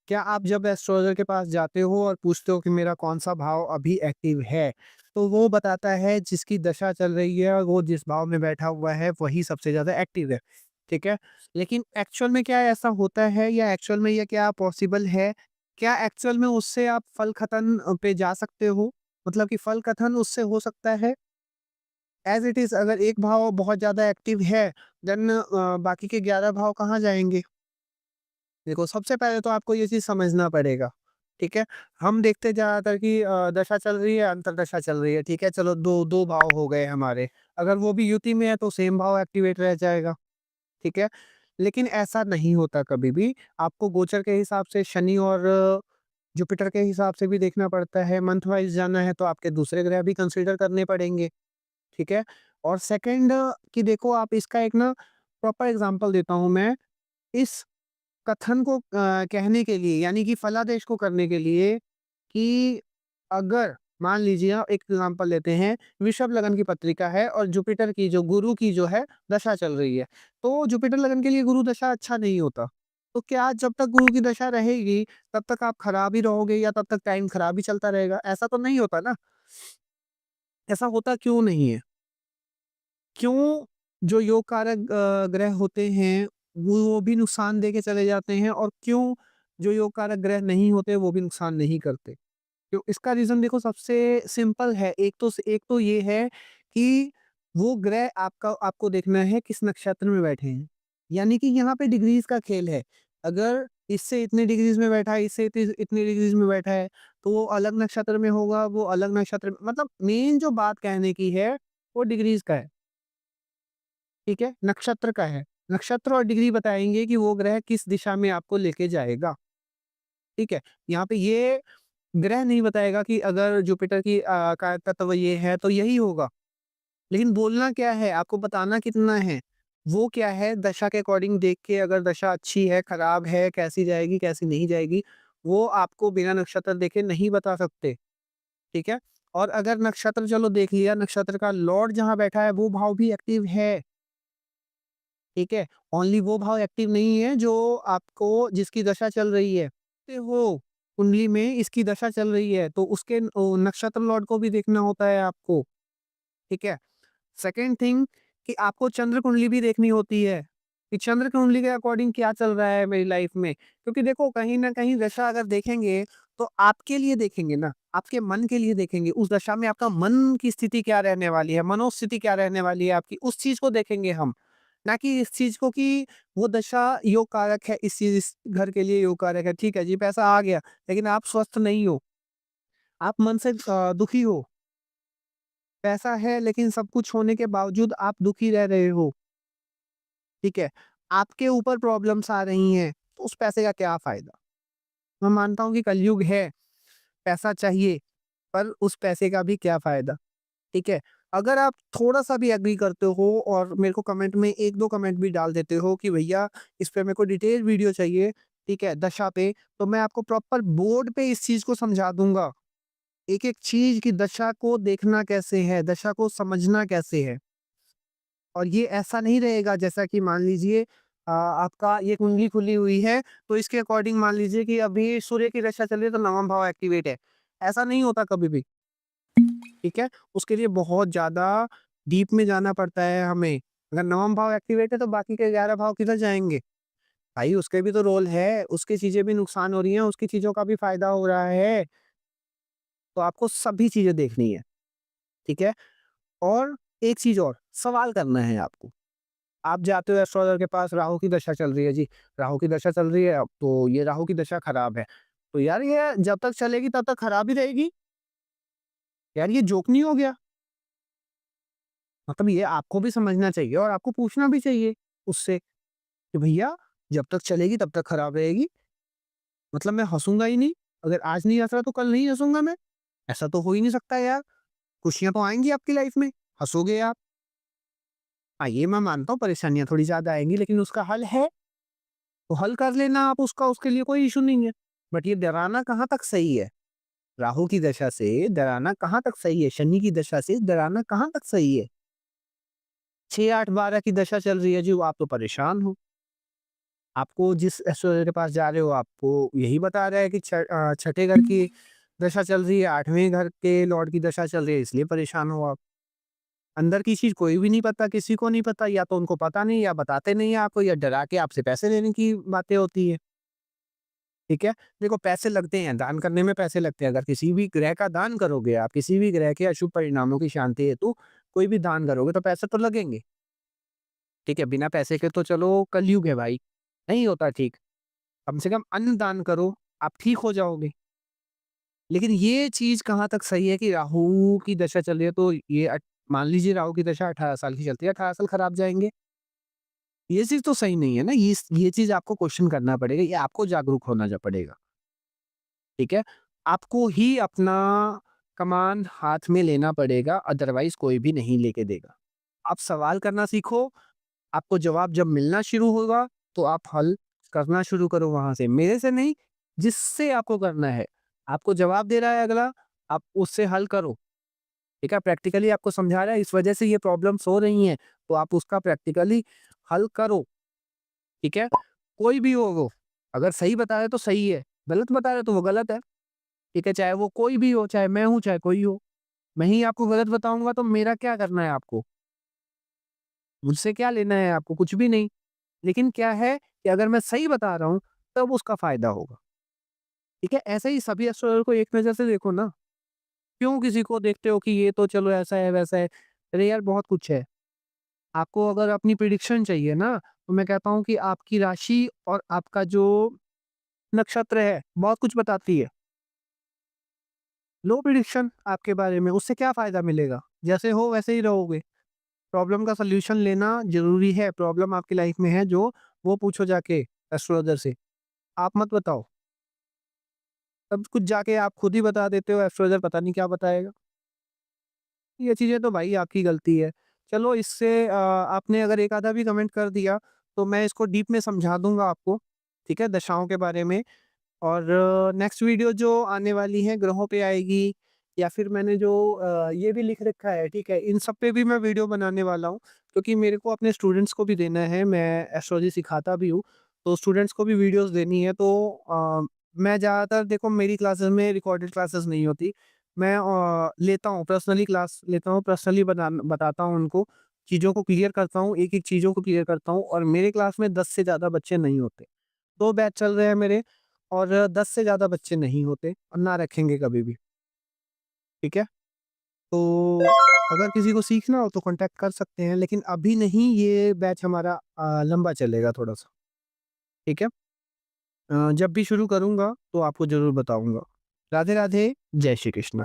क्या आप जब एस्ट्रोलॉजर के पास जाते हो और पूछते हो कि मेरा कौन-सा भाव अभी एक्टिव है, तो वो बताता है जिसकी दशा चल रही है और वो जिस भाव में बैठा हुआ है वही सबसे ज़्यादा एक्टिव है, ठीक है? लेकिन एक्चुअल में क्या ऐसा होता है या एक्चुअल में ये क्या पॉसिबल है? क्या एक्चुअल में उससे आप फल कथन पे जा सकते हो? मतलब कि फल कथन उससे हो सकता है? एज़ इट इज़ अगर एक भाव बहुत ज़्यादा एक्टिव है देन बाकी के 11 भाव कहाँ जाएँगे? देखो, सबसे पहले तो आपको ये चीज़ समझना पड़ेगा, ठीक है? हम देखते ज़्यादातर कि दशा चल रही है, अंतरदशा चल रही है, ठीक है? चलो 2 भाव हो गए हमारे, अगर वो भी युति में है तो सेम भाव एक्टिवेट रह जाएगा, ठीक है? लेकिन ऐसा नहीं होता कभी भी, आपको गोचर के हिसाब से शनि और जुपिटर के हिसाब से भी देखना पड़ता है, मंथ वाइज़ जाना है तो आपके दूसरे ग्रह भी कंसीडर करने पड़ेंगे, ठीक है? और सेकंड कि देखो आप इसका एक ना प्रॉपर एग्ज़ाम्पल देता हूँ मैं, इस कथन को कहने के लिए यानी कि फलादेश को करने के लिए कि अगर मान लीजिए आप एक एग्जांपल लेते हैं, वृषभ लगन की पत्रिका है और जुपिटर की जो गुरु की जो है दशा चल रही है। तो जुपिटर लगन के लिए गुरु दशा अच्छा नहीं होता। तो क्या जब तक गुरु की दशा रहेगी तब तक आप खराब ही रहोगे या तब तक टाइम खराब ही चलता रहेगा? ऐसा तो नहीं होता ना। ऐसा होता क्यों नहीं है? क्यों जो योग कारक ग्रह होते हैं, वो भी नुकसान दे के चले जाते हैं और क्यों जो योग कारक ग्रह नहीं होते, वो भी नुकसान नहीं करते? क्यों? इसका रीज़न देखो सबसे सिंपल है, एक तो ये है कि वो ग्रह आपका आपको देखना है किस नक्षत्र में बैठे हैं। यानी कि यहाँ पे डिग्रीज़ का खेल है। अगर इससे इतने डिग्रीज़ में बैठा है, इससे इतने डिग्रीज़ में बैठा है, तो वो अलग नक्षत्र में होगा, वो अलग नक्षत्र में मतलब मेन जो बात कहने की है, वो डिग्रीज़ का है। ठीक है? नक्षत्र का है। नक्षत्र और डिग्री बताएँगे कि वो ग्रह किस दिशा में आपको लेके जाएगा, ठीक है? यहाँ पे ये ग्रह नहीं बताएगा कि अगर जुपिटर की का तत्व ये है तो यही होगा। लेकिन बोलना क्या है, आपको बताना कितना है, वो क्या है दशा के अकॉर्डिंग देख के अगर दशा अच्छी है, खराब है, कैसी जाएगी, कैसी नहीं जाएगी, वो आपको बिना नक्षत्र देखे नहीं बता सकते, ठीक है? और अगर नक्षत्र चलो देख लिया, नक्षत्र का लॉर्ड जहाँ बैठा है वो भाव भी एक्टिव है। ठीक है? ओनली वो भाव एक्टिव नहीं है जो आपको जिसकी दशा चल रही है। ते हो कुंडली में इसकी दशा चल रही है तो उसके नक्षत्र लॉर्ड को भी देखना होता है आपको, ठीक है? सेकंड थिंग कि आपको चंद्र कुंडली भी देखनी होती है, कि चंद्र कुंडली के अकॉर्डिंग क्या चल रहा है मेरी लाइफ में। क्योंकि देखो कहीं न कहीं दशा अगर देखेंगे तो आपके लिए देखेंगे ना, आपके मन के लिए देखेंगे। उस दशा में आपका मन की स्थिति क्या रहने वाली है, मनोस्थिति क्या रहने वाली है आपकी, उस चीज़ को देखेंगे हम। ना कि इस चीज़ को कि वो दशा योग कारक है, इस घर के लिए योग कारक है। ठीक है जी, पैसा आ गया, लेकिन आप स्वस्थ नहीं हो, आप मन से दुखी हो। पैसा है लेकिन सब कुछ होने के बावजूद आप दुखी रह रहे हो, ठीक है? आपके ऊपर प्रॉब्लम्स आ रही हैं, तो उस पैसे का क्या फ़ायदा? मैं मानता हूँ कि कलयुग है, पैसा चाहिए, पर उस पैसे का भी क्या फ़ायदा? ठीक है? अगर आप थोड़ा-सा भी एग्री करते हो और मेरे को कमेंट में 1-2 कमेंट भी डाल देते हो कि भैया इस पे मेरे को डिटेल वीडियो चाहिए, ठीक है, दशा पे, तो मैं आपको प्रॉपर बोर्ड पे इस चीज़ को समझा दूँगा। एक-एक चीज़ की दशा को देखना कैसे है, दशा को समझना कैसे है। और ये ऐसा नहीं रहेगा जैसा कि मान लीजिए आपका ये कुंडली खुली हुई है, तो इसके अकॉर्डिंग मान लीजिए कि अभी सूर्य की दशा चल रही है तो नवम भाव एक्टिवेट है। ऐसा नहीं होता कभी भी, ठीक है? उसके लिए बहुत ज़्यादा डीप में जाना पड़ता है हमें। अगर नवम भाव एक्टिवेट है तो बाकी के 11 भाव किधर जाएँगे? भाई उसके भी तो रोल है, उसकी चीज़ें भी नुकसान हो रही हैं, उसकी चीज़ों का भी फ़ायदा हो रहा है। तो आपको सभी चीज़ें देखनी है, ठीक है? और एक चीज़ और, सवाल करना है आपको। आप जाते हो एस्ट्रोलॉजर के पास, राहु की दशा चल रही है जी, राहु की दशा चल रही है, अब तो ये राहु की दशा खराब है। तो यार ये जब तक चलेगी तब तक खराब ही रहेगी। यार ये जोक नहीं हो गया? मतलब ये आपको भी समझना चाहिए और आपको पूछना भी चाहिए उससे कि भैया जब तक चलेगी तब तक खराब रहेगी। मतलब मैं हँसूँगा ही नहीं, अगर आज नहीं हँस रहा तो कल नहीं हँसूँगा मैं। ऐसा तो हो ही नहीं सकता यार। खुशियाँ तो आएँगी आपकी लाइफ में, हँसोगे आप। हाँ, ये मैं मानता हूँ परेशानियाँ थोड़ी ज़्यादा आएँगी लेकिन उसका हल है। तो हल कर लेना आप उसका, उसके लिए कोई इश्यू नहीं है। बट ये डराना कहाँ तक सही है? राहु की दशा से डराना कहाँ तक सही है? शनि की दशा से डराना कहाँ तक सही है? 6, 8, 12 की दशा चल रही है जी, वो आप तो परेशान हो। आपको जिस एस्ट्रोलॉजर के पास जा रहे हो, आपको यही बता रहा है कि छठे घर की दशा चल रही है, 8वें घर के लॉर्ड की दशा चल रही है, इसलिए परेशान हो आप। अंदर की चीज़ कोई भी नहीं पता, किसी को नहीं पता, या तो उनको पता नहीं या बताते नहीं है आपको, या डरा के आपसे पैसे लेने की बातें होती है। ठीक है? देखो, पैसे लगते हैं, दान करने में पैसे लगते हैं। अगर किसी भी ग्रह का दान करोगे आप, किसी भी ग्रह के अशुभ परिणामों की शांति हेतु कोई भी दान करोगे तो पैसे तो लगेंगे। ठीक है? बिना पैसे के तो चलो कलयुग है भाई, नहीं होता ठीक। कम से कम अन्न दान करो, आप ठीक हो जाओगे। लेकिन ये चीज़ कहाँ तक सही है कि राहु की दशा चल रही है तो ये मान लीजिए राहु की दशा 18 साल की चलती है, 18 साल खराब जाएँगे। ये चीज़ तो सही नहीं है ना, ये चीज़ आपको क्वेश्चन करना पड़ेगा, ये आपको जागरूक होना पड़ेगा। ठीक है? आपको ही अपना कमान हाथ में लेना पड़ेगा, अदरवाइज़ कोई भी नहीं लेके देगा। आप सवाल करना सीखो, आपको जवाब जब मिलना शुरू होगा, तो आप हल करना शुरू करो वहाँ से। मेरे से नहीं, जिससे आपको करना है। आपको जवाब दे रहा है अगला, आप उससे हल करो। ठीक है? प्रैक्टिकली आपको समझा रहा है, इस वजह से ये प्रॉब्लम्स हो रही हैं, तो आप उसका प्रैक्टिकली हल करो। ठीक है? कोई भी हो वो, अगर सही बता रहा है तो सही है, गलत बता रहा है तो वो गलत है। ठीक है? चाहे वो कोई भी हो, चाहे मैं हूँ, चाहे कोई हो। मैं ही आपको गलत बताऊँगा तो मेरा क्या करना है आपको? मुझसे क्या लेना है आपको? कुछ भी नहीं। लेकिन क्या है कि अगर मैं सही बता रहा हूँ, तब उसका फ़ायदा होगा। ठीक है? ऐसे ही सभी एस्ट्रोलॉजर को एक नज़र से देखो ना। क्यों किसी को देखते हो कि ये तो चलो ऐसा है, वैसा है। अरे यार, बहुत कुछ है। आपको अगर अपनी प्रेडिक्शन चाहिए ना, तो मैं कहता हूँ कि आपकी राशि और आपका जो नक्षत्र है, बहुत कुछ बताती है। लो प्रेडिक्शन आपके बारे में, उससे क्या फ़ायदा मिलेगा? जैसे हो वैसे ही रहोगे। प्रॉब्लम का सॉल्यूशन लेना ज़रूरी है। प्रॉब्लम आपकी लाइफ़ में है जो, वो पूछो जाके एस्ट्रोलॉजर से। आप मत बताओ। सब कुछ जाके आप खुद ही बता देते हो, एस्ट्रोलॉजर पता नहीं क्या बताएगा। ये चीज़ें तो भाई आपकी गलती है। चलो, इससे आपने अगर एक आधा भी कमेंट कर दिया, तो मैं इसको डीप में समझा दूँगा आपको, ठीक है? दशाओं के बारे में। और नेक्स्ट वीडियो जो आने वाली है ग्रहों पे आएगी, या फिर मैंने जो ये भी लिख रखा है, ठीक है? इन सब पे भी मैं वीडियो बनाने वाला हूँ, क्योंकि मेरे को अपने स्टूडेंट्स को भी देना है, मैं एस्ट्रोलॉजी सिखाता भी हूँ, तो स्टूडेंट्स को भी वीडियोज़ देनी है। तो मैं ज़्यादातर, देखो, मेरी क्लासेस में रिकॉर्डेड क्लासेस नहीं होती। मैं लेता हूँ, पर्सनली क्लास लेता हूँ, पर्सनली बताता हूँ उनको, चीज़ों को क्लियर करता हूँ, एक-एक चीज़ों को क्लियर करता हूँ, और मेरे क्लास में 10 से ज़्यादा बच्चे नहीं होते। 2 बैच चल रहे हैं मेरे, और 10 से ज़्यादा बच्चे नहीं होते और ना रखेंगे कभी भी। ठीक है? तो अगर किसी को सीखना हो तो कॉन्टैक्ट कर सकते हैं, लेकिन अभी नहीं, ये बैच हमारा लंबा चलेगा थोड़ा-सा। ठीक है? जब भी शुरू करूँगा तो आपको ज़रूर बताऊँगा। राधे-राधे, जय श्री कृष्ण।